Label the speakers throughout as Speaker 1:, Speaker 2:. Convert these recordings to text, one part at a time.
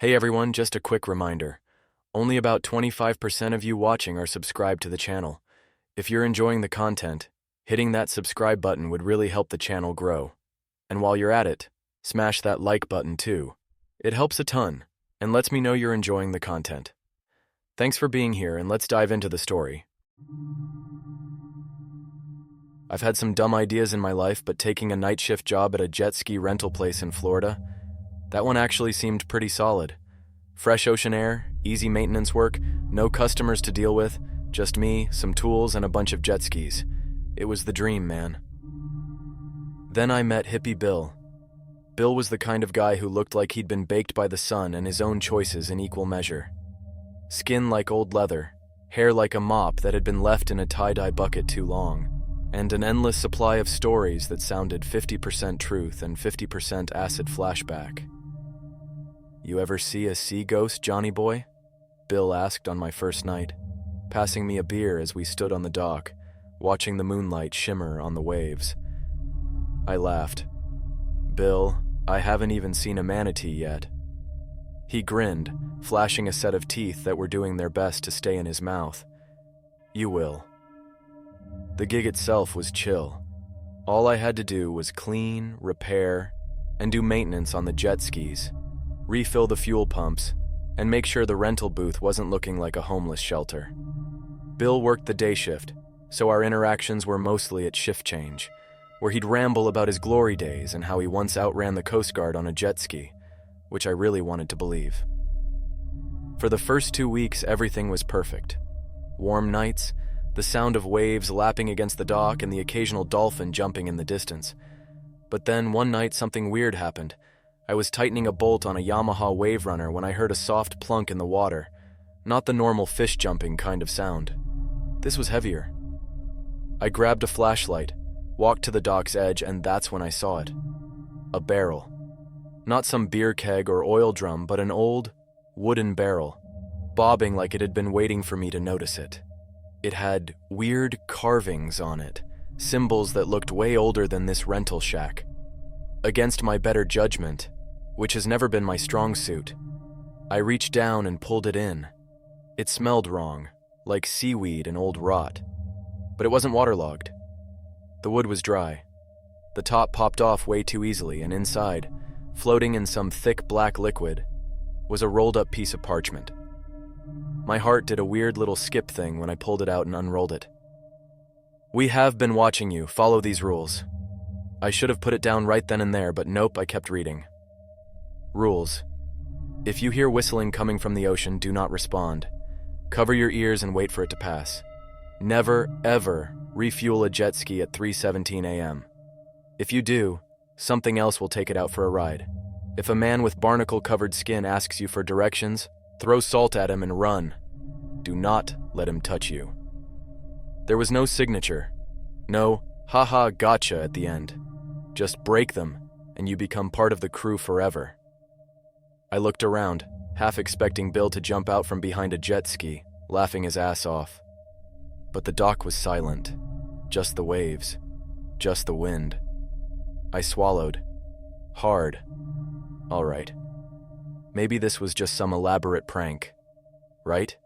Speaker 1: Hey everyone, just a quick reminder. Only about 25% of you watching are subscribed to the channel. If you're enjoying the content, hitting that subscribe button would really help the channel grow. And while you're at it, smash that like button too. It helps a ton, and lets me know you're enjoying the content. Thanks for being here, and let's dive into the story. I've had some dumb ideas in my life, but taking a night shift job at a jet ski rental place in Florida, that one actually seemed pretty solid. Fresh ocean air, easy maintenance work, no customers to deal with, just me, some tools, and a bunch of jet skis. It was the dream, man. Then I met hippie Bill. Bill was the kind of guy who looked like he'd been baked by the sun and his own choices in equal measure. Skin like old leather, hair like a mop that had been left in a tie-dye bucket too long, and an endless supply of stories that sounded 50% truth and 50% acid flashback. "You ever see a sea ghost, Johnny boy?" Bill asked on my first night, passing me a beer as we stood on the dock, watching the moonlight shimmer on the waves. I laughed. "Bill, I haven't even seen a manatee yet." He grinned, flashing a set of teeth that were doing their best to stay in his mouth. "You will." The gig itself was chill. All I had to do was clean, repair, and do maintenance on the jet skis, refill the fuel pumps, and make sure the rental booth wasn't looking like a homeless shelter. Bill worked the day shift, so our interactions were mostly at shift change, where he'd ramble about his glory days and how he once outran the Coast Guard on a jet ski, which I really wanted to believe. For the first 2 weeks, everything was perfect. Warm nights, the sound of waves lapping against the dock, and the occasional dolphin jumping in the distance. But then one night something weird happened. I was tightening a bolt on a Yamaha Wave Runner when I heard a soft plunk in the water, not the normal fish jumping kind of sound. This was heavier. I grabbed a flashlight, walked to the dock's edge, and that's when I saw it. A barrel. Not some beer keg or oil drum, but an old, wooden barrel, bobbing like it had been waiting for me to notice it. It had weird carvings on it, symbols that looked way older than this rental shack. Against my better judgment, which has never been my strong suit, I reached down and pulled it in. It smelled wrong, like seaweed and old rot, but it wasn't waterlogged. The wood was dry. The top popped off way too easily, and inside, floating in some thick black liquid, was a rolled-up piece of parchment. My heart did a weird little skip thing when I pulled it out and unrolled it. "We have been watching you. Follow these rules." I should have put it down right then and there, but nope, I kept reading. Rules. If you hear whistling coming from the ocean, do not respond. Cover your ears and wait for it to pass. Never, ever refuel a jet ski at 3:17 a.m. If you do, something else will take it out for a ride. If a man with barnacle-covered skin asks you for directions, throw salt at him and run. Do not let him touch you. There was no signature. No, haha, gotcha at the end. Just break them, and you become part of the crew forever. I looked around, half expecting Bill to jump out from behind a jet ski, laughing his ass off. But the dock was silent. Just the waves. Just the wind. I swallowed. Hard. All right. Maybe this was just some elaborate prank. Right?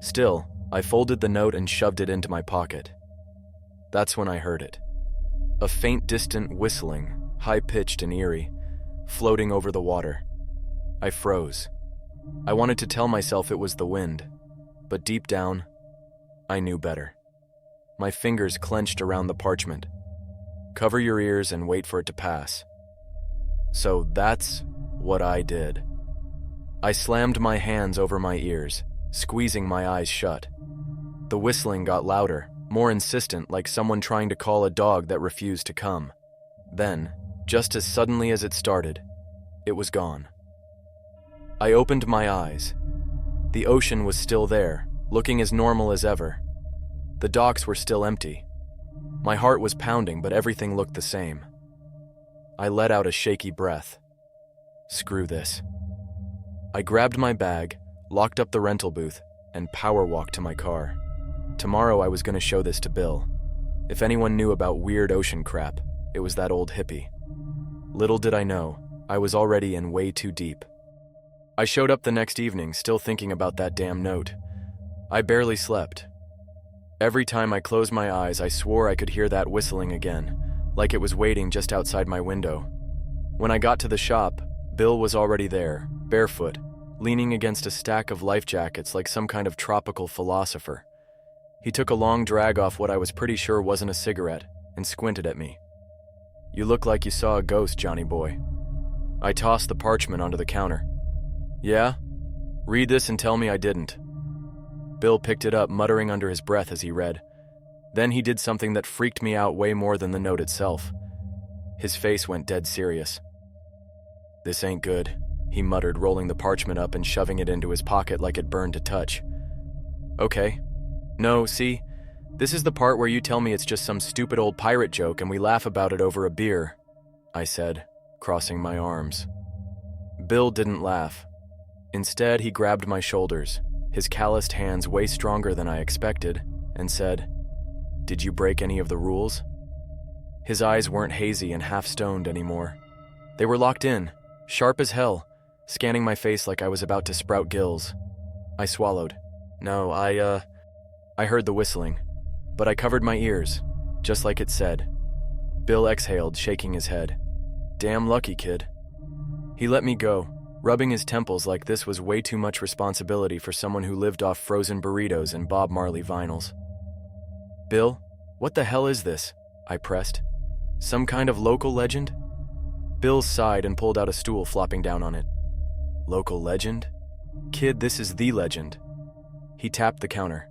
Speaker 1: Still, I folded the note and shoved it into my pocket. That's when I heard it. A faint, distant whistling, high-pitched and eerie, floating over the water. I froze. I wanted to tell myself it was the wind, but deep down, I knew better. My fingers clenched around the parchment. Cover your ears and wait for it to pass. So that's what I did. I slammed my hands over my ears, squeezing my eyes shut. The whistling got louder, more insistent, like someone trying to call a dog that refused to come. Then, just as suddenly as it started, it was gone. I opened my eyes. The ocean was still there, looking as normal as ever. The docks were still empty. My heart was pounding, but everything looked the same. I let out a shaky breath. Screw this. I grabbed my bag, locked up the rental booth, and power walked to my car. Tomorrow I was going to show this to Bill. If anyone knew about weird ocean crap, it was that old hippie. Little did I know, I was already in way too deep. I showed up the next evening, still thinking about that damn note. I barely slept. Every time I closed my eyes, I swore I could hear that whistling again, like it was waiting just outside my window. When I got to the shop, Bill was already there, barefoot, leaning against a stack of life jackets like some kind of tropical philosopher. He took a long drag off what I was pretty sure wasn't a cigarette and squinted at me. "You look like you saw a ghost, Johnny boy." I tossed the parchment onto the counter. "Yeah? Read this and tell me I didn't." Bill picked it up, muttering under his breath as he read. Then he did something that freaked me out way more than the note itself. His face went dead serious. "This ain't good," he muttered, rolling the parchment up and shoving it into his pocket like it burned to touch. "Okay. No, see, this is the part where you tell me it's just some stupid old pirate joke and we laugh about it over a beer," I said, crossing my arms. Bill didn't laugh. Instead, he grabbed my shoulders, his calloused hands way stronger than I expected, and said, "Did you break any of the rules?" His eyes weren't hazy and half-stoned anymore. They were locked in, sharp as hell, scanning my face like I was about to sprout gills. I swallowed. "No, I heard the whistling, but I covered my ears, just like it said." Bill exhaled, shaking his head. "Damn lucky, kid." He let me go, rubbing his temples like this was way too much responsibility for someone who lived off frozen burritos and Bob Marley vinyls. "Bill, what the hell is this?" I pressed. "Some kind of local legend?" Bill sighed and pulled out a stool, flopping down on it. "Local legend? Kid, this is the legend." He tapped the counter.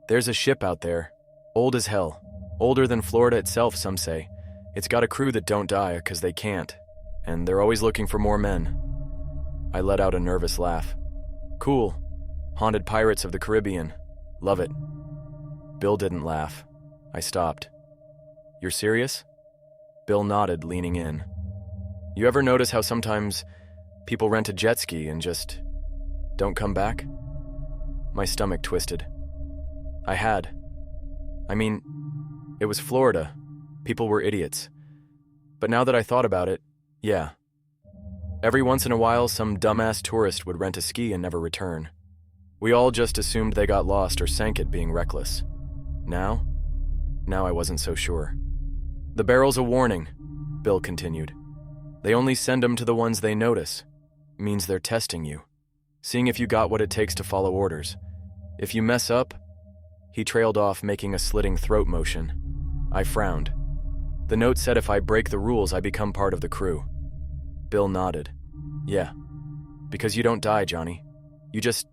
Speaker 1: "There's a ship out there, old as hell, older than Florida itself, some say. It's got a crew that don't die because they can't, and they're always looking for more men." I let out a nervous laugh. "Cool. Haunted Pirates of the Caribbean. Love it." Bill didn't laugh. I stopped. "You're serious?" Bill nodded, leaning in. "You ever notice how sometimes people rent a jet ski and just don't come back?" My stomach twisted. I had. I mean, it was Florida. People were idiots. But now that I thought about it, yeah. Every once in a while, some dumbass tourist would rent a ski and never return. We all just assumed they got lost or sank it being reckless. Now I wasn't so sure. "The barrel's a warning," Bill continued. "They only send them to the ones they notice. Means they're testing you, seeing if you got what it takes to follow orders. If you mess up..." He trailed off, making a slitting throat motion. I frowned. The note said if I break the rules, I become part of the crew. Bill nodded. "Yeah, because you don't die, Johnny. You just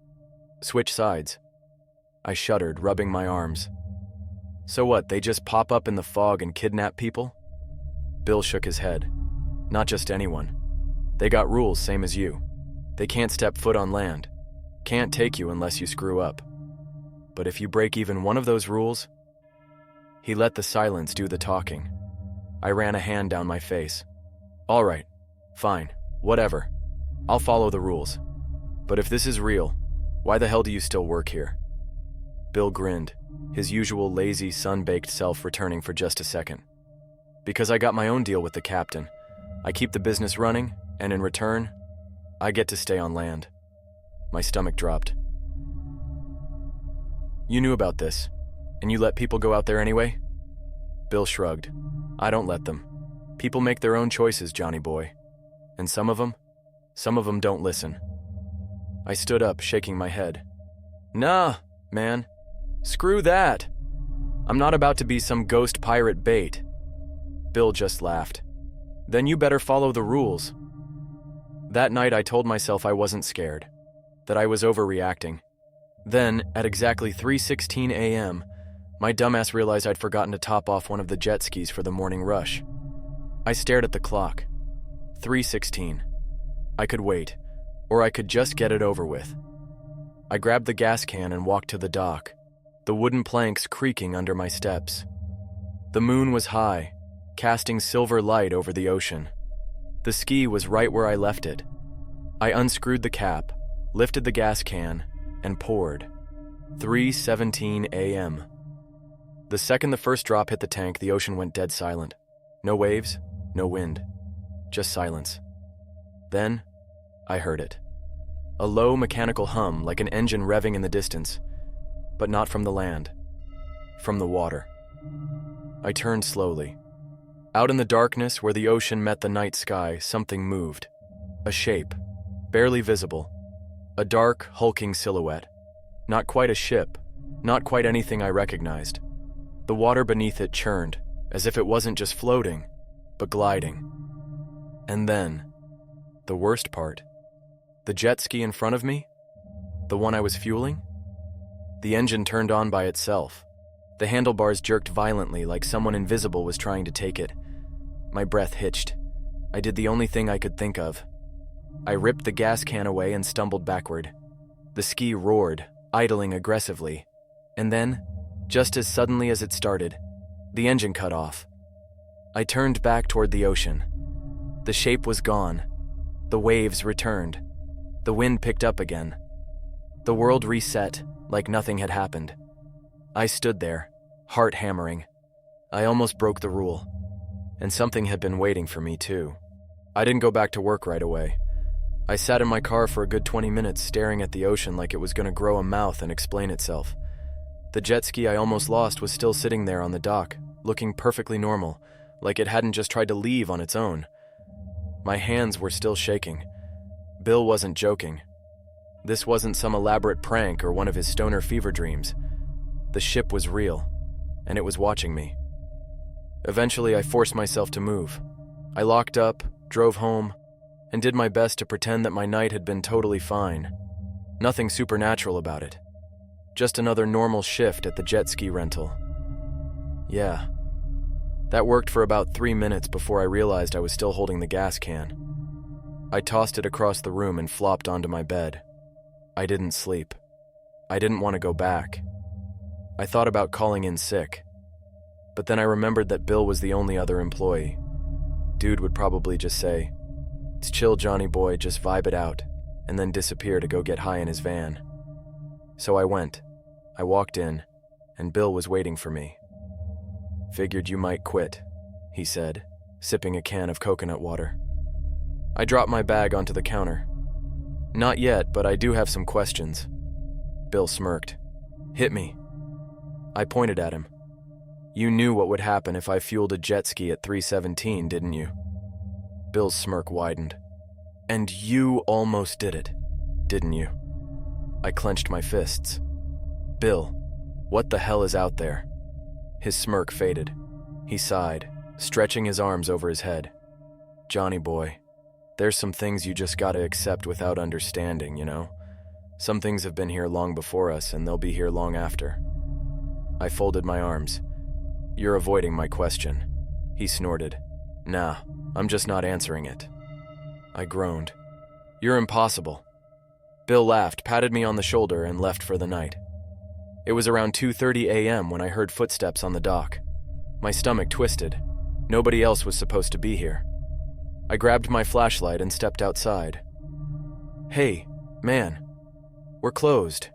Speaker 1: switch sides." I shuddered, rubbing my arms. "So what, they just pop up in the fog and kidnap people?" Bill shook his head. "Not just anyone. They got rules, same as you. They can't step foot on land. Can't take you unless you screw up. But if you break even one of those rules..." He let the silence do the talking. I ran a hand down my face. "All right. Fine, whatever. I'll follow the rules. But if this is real, why the hell do you still work here?" Bill grinned, his usual lazy, sun-baked self returning for just a second. "Because I got my own deal with the captain. I keep the business running, and in return, I get to stay on land." My stomach dropped. "You knew about this, and you let people go out there anyway?" Bill shrugged. "I don't let them. People make their own choices, Johnny boy. And some of them don't listen." I stood up, shaking my head. "Nah, man. Screw that. I'm not about to be some ghost pirate bait." Bill just laughed. "Then you better follow the rules." That night I told myself I wasn't scared, that I was overreacting. Then, at exactly 3:16 a.m., my dumbass realized I'd forgotten to top off one of the jet skis for the morning rush. I stared at the clock. 3:16. I could wait, or I could just get it over with. I grabbed the gas can and walked to the dock, the wooden planks creaking under my steps. The moon was high, casting silver light over the ocean. The ski was right where I left it. I unscrewed the cap, lifted the gas can, and poured. 3:17 a.m. The second the first drop hit the tank, the ocean went dead silent. No waves, no wind, just silence. Then, I heard it. A low mechanical hum like an engine revving in the distance, but not from the land, from the water. I turned slowly. Out in the darkness where the ocean met the night sky, something moved. A shape, barely visible. A dark, hulking silhouette. Not quite a ship, not quite anything I recognized. The water beneath it churned, as if it wasn't just floating, but gliding. And then, the worst part, the jet ski in front of me, the one I was fueling, the engine turned on by itself. The handlebars jerked violently like someone invisible was trying to take it. My breath hitched. I did the only thing I could think of. I ripped the gas can away and stumbled backward. The ski roared, idling aggressively. And then, just as suddenly as it started, the engine cut off. I turned back toward the ocean. The shape was gone. The waves returned. The wind picked up again. The world reset like nothing had happened. I stood there, heart hammering. I almost broke the rule. And something had been waiting for me, too. I didn't go back to work right away. I sat in my car for a good 20 minutes staring at the ocean like it was going to grow a mouth and explain itself. The jet ski I almost lost was still sitting there on the dock, looking perfectly normal, like it hadn't just tried to leave on its own. My hands were still shaking. Bill wasn't joking. This wasn't some elaborate prank or one of his stoner fever dreams. The ship was real, and it was watching me. Eventually, I forced myself to move. I locked up, drove home, and did my best to pretend that my night had been totally fine. Nothing supernatural about it. Just another normal shift at the jet ski rental. Yeah. That worked for about 3 minutes before I realized I was still holding the gas can. I tossed it across the room and flopped onto my bed. I didn't sleep. I didn't want to go back. I thought about calling in sick. But then I remembered that Bill was the only other employee. Dude would probably just say, "It's chill, Johnny boy, just vibe it out," and then disappear to go get high in his van. So I went. I walked in, and Bill was waiting for me. "Figured you might quit," he said, sipping a can of coconut water. I dropped my bag onto the counter. "Not yet, but I do have some questions." Bill smirked. "Hit me." I pointed at him. "You knew what would happen if I fueled a jet ski at 317, didn't you?" Bill's smirk widened. "And you almost did it, didn't you?" I clenched my fists. "Bill, what the hell is out there?" His smirk faded. He sighed, stretching his arms over his head. "Johnny boy, there's some things you just gotta accept without understanding, you know? Some things have been here long before us, and they'll be here long after." I folded my arms. "You're avoiding my question." He snorted. "Nah, I'm just not answering it." I groaned. "You're impossible." Bill laughed, patted me on the shoulder, and left for the night. It was around 2:30 a.m. when I heard footsteps on the dock. My stomach twisted. Nobody else was supposed to be here. I grabbed my flashlight and stepped outside. "Hey, man, we're closed.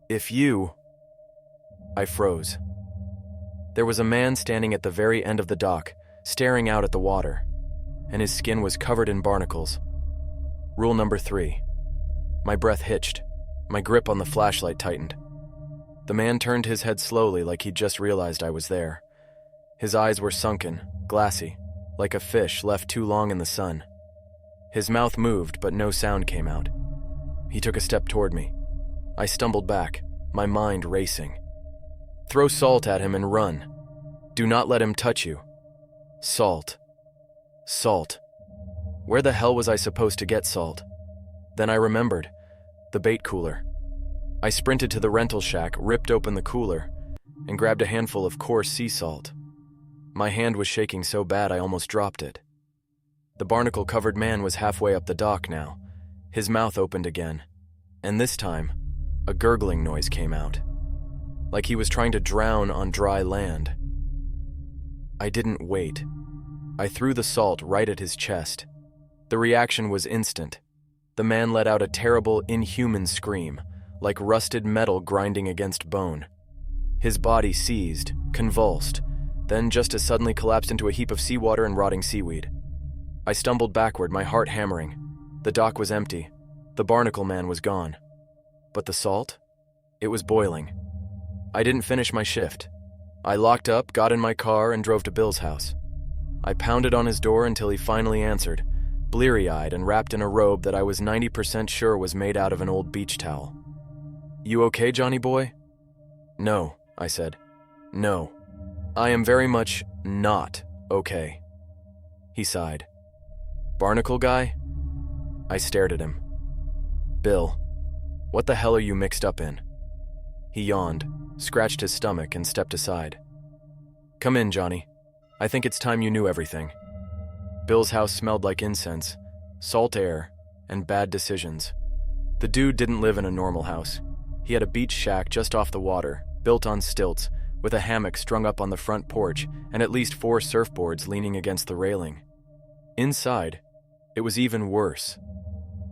Speaker 1: If you..." I froze. There was a man standing at the very end of the dock, staring out at the water, and his skin was covered in barnacles. Rule number 3. My breath hitched. My grip on the flashlight tightened. The man turned his head slowly like he'd just realized I was there. His eyes were sunken, glassy, like a fish left too long in the sun. His mouth moved, but no sound came out. He took a step toward me. I stumbled back, my mind racing. "Throw salt at him and run. Do not let him touch you." Salt. Salt. Where the hell was I supposed to get salt? Then I remembered. The bait cooler. I sprinted to the rental shack, ripped open the cooler, and grabbed a handful of coarse sea salt. My hand was shaking so bad I almost dropped it. The barnacle-covered man was halfway up the dock now. His mouth opened again, and this time, a gurgling noise came out, like he was trying to drown on dry land. I didn't wait. I threw the salt right at his chest. The reaction was instant. The man let out a terrible, inhuman scream, like rusted metal grinding against bone. His body seized, convulsed, then just as suddenly collapsed into a heap of seawater and rotting seaweed. I stumbled backward, my heart hammering. The dock was empty. The barnacle man was gone. But the salt? It was boiling. I didn't finish my shift. I locked up, got in my car, and drove to Bill's house. I pounded on his door until he finally answered, bleary-eyed and wrapped in a robe that I was 90% sure was made out of an old beach towel. "You okay, Johnny boy?" "No," I said. "No. I am very much not okay." He sighed. "Barnacle guy?" I stared at him. "Bill, what the hell are you mixed up in?" He yawned, scratched his stomach, and stepped aside. "Come in, Johnny. I think it's time you knew everything." Bill's house smelled like incense, salt air, and bad decisions. The dude didn't live in a normal house. He had a beach shack just off the water, built on stilts, with a hammock strung up on the front porch and at least 4 surfboards leaning against the railing. Inside, it was even worse.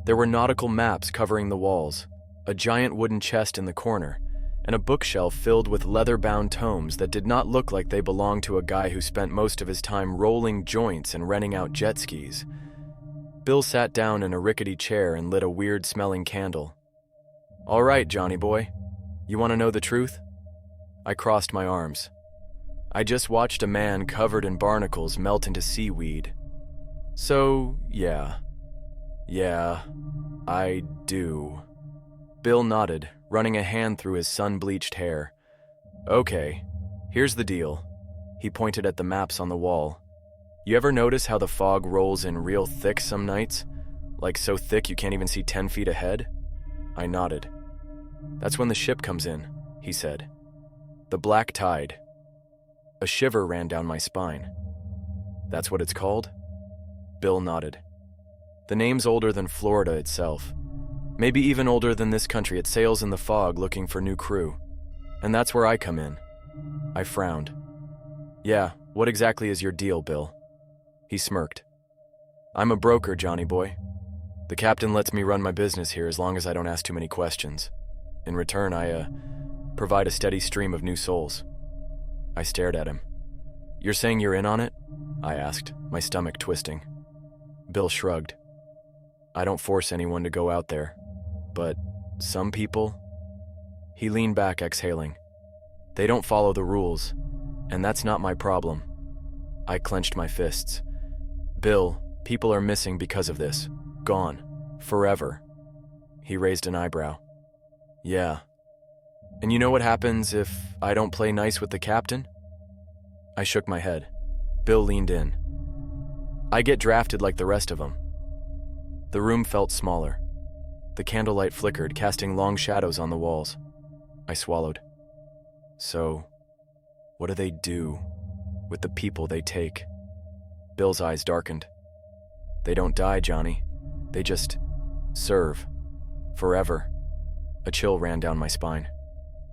Speaker 1: There were nautical maps covering the walls, a giant wooden chest in the corner, and a bookshelf filled with leather-bound tomes that did not look like they belonged to a guy who spent most of his time rolling joints and renting out jet skis. Bill sat down in a rickety chair and lit a weird-smelling candle. "All right, Johnny boy. You want to know the truth?" I crossed my arms. I just watched a man covered in barnacles melt into seaweed. So, yeah, I do. Bill nodded, running a hand through his sun-bleached hair. "Okay, here's the deal." He pointed at the maps on the wall. "You ever notice how the fog rolls in real thick some nights? Like so thick you can't even see 10 feet ahead?" I nodded. "That's when the ship comes in," he said. "The black tide." A shiver ran down my spine. "That's what it's called?" Bill nodded. "The name's older than Florida itself. Maybe even older than this country. It sails in the fog looking for new crew. And that's where I come in." I frowned. "Yeah, what exactly is your deal, Bill?" He smirked. "I'm a broker, Johnny boy. The captain lets me run my business here as long as I don't ask too many questions. In return, I provide a steady stream of new souls." I stared at him. "You're saying you're in on it?" I asked, my stomach twisting. Bill shrugged. "I don't force anyone to go out there. But some people..." He leaned back, exhaling. "They don't follow the rules, and that's not my problem." I clenched my fists. "Bill, people are missing because of this. Gone. Forever." He raised an eyebrow. "Yeah. And you know what happens if I don't play nice with the captain?" I shook my head. Bill leaned in. "I get drafted like the rest of them." The room felt smaller. The candlelight flickered, casting long shadows on the walls. I swallowed. "So, what do they do with the people they take?" Bill's eyes darkened. "They don't die, Johnny. They just serve. Forever." A chill ran down my spine.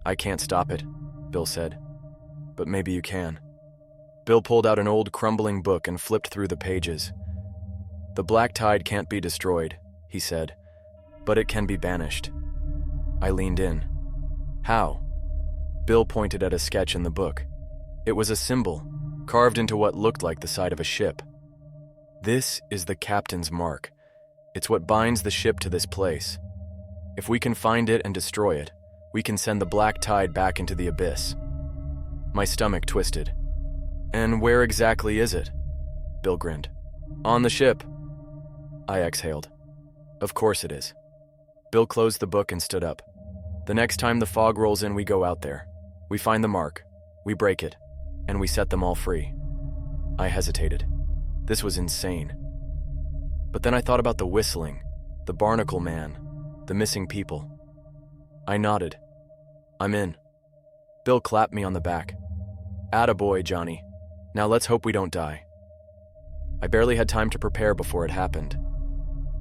Speaker 1: "I can't stop it," Bill said. "But maybe you can." Bill pulled out an old, crumbling book and flipped through the pages. "The black tide can't be destroyed," he said, "but it can be banished." I leaned in. "How?" Bill pointed at a sketch in the book. It was a symbol, carved into what looked like the side of a ship. "This is the captain's mark. It's what binds the ship to this place. If we can find it and destroy it, we can send the black tide back into the abyss." My stomach twisted. "And where exactly is it?" Bill grinned. "On the ship." I exhaled. "Of course it is." Bill closed the book and stood up. "The next time the fog rolls in, we go out there. We find the mark, we break it, and we set them all free." I hesitated. This was insane. But then I thought about the whistling, the barnacle man, the missing people. I nodded. "I'm in." Bill clapped me on the back. "Attaboy, Johnny. Now let's hope we don't die." I barely had time to prepare before it happened.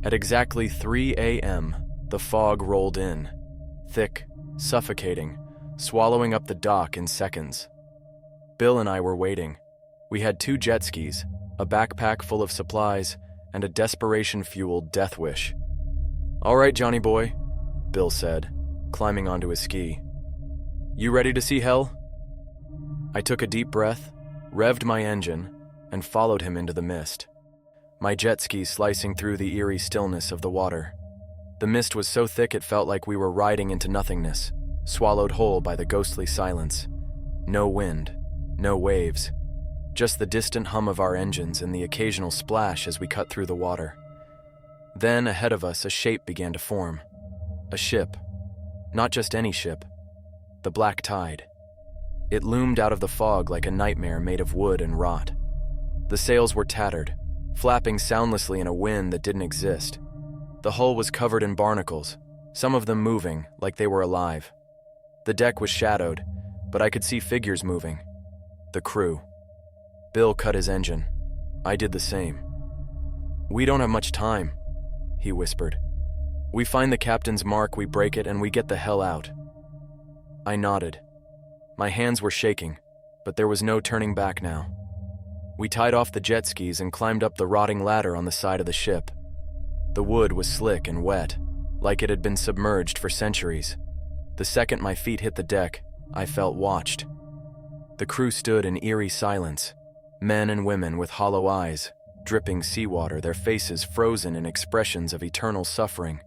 Speaker 1: At exactly 3 a.m., the fog rolled in, thick, suffocating, swallowing up the dock in seconds. Bill and I were waiting. We had 2 jet skis, a backpack full of supplies, and a desperation-fueled death wish. "All right, Johnny boy," Bill said, climbing onto his ski. "You ready to see hell?" I took a deep breath, revved my engine, and followed him into the mist. My jet ski slicing through the eerie stillness of the water. The mist was so thick it felt like we were riding into nothingness, swallowed whole by the ghostly silence. No wind, no waves, just the distant hum of our engines and the occasional splash as we cut through the water. Then, ahead of us, a shape began to form. A ship. Not just any ship. The Black Tide. It loomed out of the fog like a nightmare made of wood and rot. The sails were tattered, flapping soundlessly in a wind that didn't exist. The hull was covered in barnacles, some of them moving like they were alive. The deck was shadowed, but I could see figures moving. The crew. Bill cut his engine. I did the same. "We don't have much time," he whispered. "We find the captain's mark, we break it, and we get the hell out." I nodded. My hands were shaking, but there was no turning back now. We tied off the jet skis and climbed up the rotting ladder on the side of the ship. The wood was slick and wet, like it had been submerged for centuries. The second my feet hit the deck, I felt watched. The crew stood in eerie silence, men and women with hollow eyes, dripping seawater, their faces frozen in expressions of eternal suffering.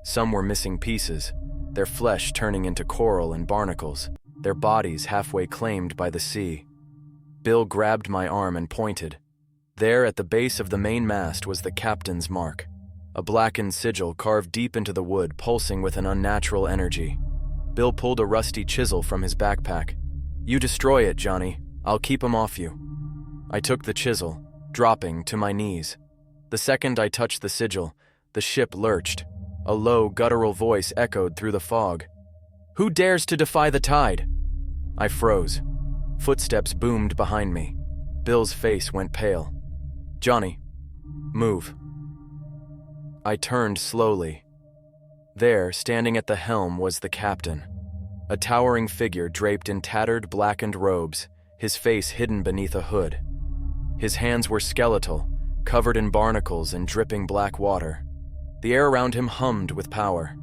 Speaker 1: Some were missing pieces, their flesh turning into coral and barnacles, their bodies halfway claimed by the sea. Bill grabbed my arm and pointed. There at the base of the main mast was the captain's mark, a blackened sigil carved deep into the wood, pulsing with an unnatural energy. Bill pulled a rusty chisel from his backpack. "You destroy it, Johnny. I'll keep him off you." I took the chisel, dropping to my knees. The second I touched the sigil, the ship lurched. A low, guttural voice echoed through the fog. "Who dares to defy the tide?" I froze. Footsteps boomed behind me. Bill's face went pale. "Johnny, move." I turned slowly. There, standing at the helm, was the captain. A towering figure draped in tattered, blackened robes, his face hidden beneath a hood. His hands were skeletal, covered in barnacles and dripping black water. The air around him hummed with power.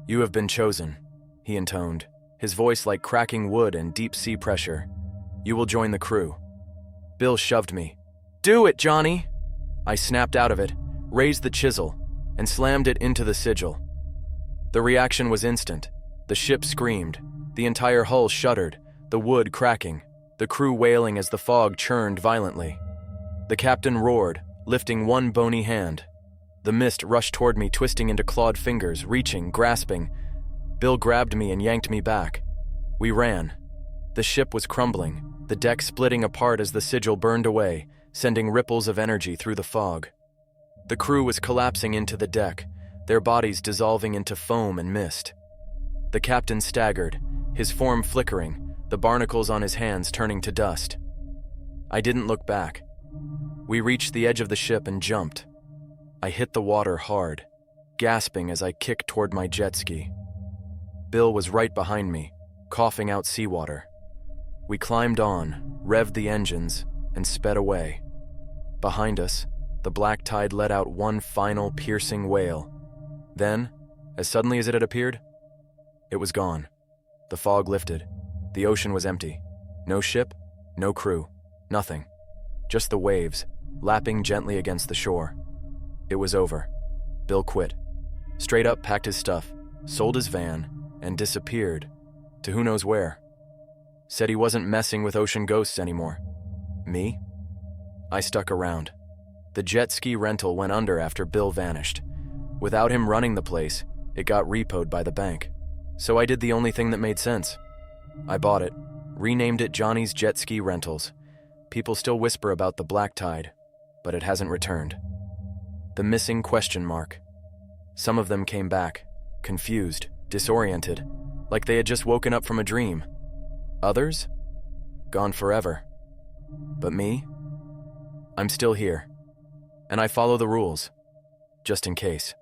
Speaker 1: "You have been chosen," he intoned, his voice like cracking wood and deep sea pressure. "You will join the crew." Bill shoved me. "Do it, Johnny!" I snapped out of it, raised the chisel, and slammed it into the sigil. The reaction was instant. The ship screamed. The entire hull shuddered, the wood cracking, the crew wailing as the fog churned violently. The captain roared, lifting one bony hand. The mist rushed toward me, twisting into clawed fingers, reaching, grasping. Bill grabbed me and yanked me back. We ran. The ship was crumbling, the deck splitting apart as the sigil burned away, sending ripples of energy through the fog. The crew was collapsing into the deck, their bodies dissolving into foam and mist. The captain staggered, his form flickering, the barnacles on his hands turning to dust. I didn't look back. We reached the edge of the ship and jumped. I hit the water hard, gasping as I kicked toward my jet ski. Bill was right behind me, coughing out seawater. We climbed on, revved the engines, and sped away. Behind us, the black tide let out one final piercing wail. Then, as suddenly as it had appeared, it was gone. The fog lifted. The ocean was empty. No ship, no crew, nothing. Just the waves, lapping gently against the shore. It was over. Bill quit. Straight up packed his stuff, sold his van, and disappeared. To who knows where. Said he wasn't messing with ocean ghosts anymore. Me? I stuck around. The jet ski rental went under after Bill vanished. Without him running the place, it got repoed by the bank. So I did the only thing that made sense. I bought it, renamed it Johnny's Jet Ski Rentals. People still whisper about the black tide, but it hasn't returned. The missing question mark. Some of them came back, confused, disoriented, like they had just woken up from a dream. Others? Gone forever. But me? I'm still here. And I follow the rules, just in case.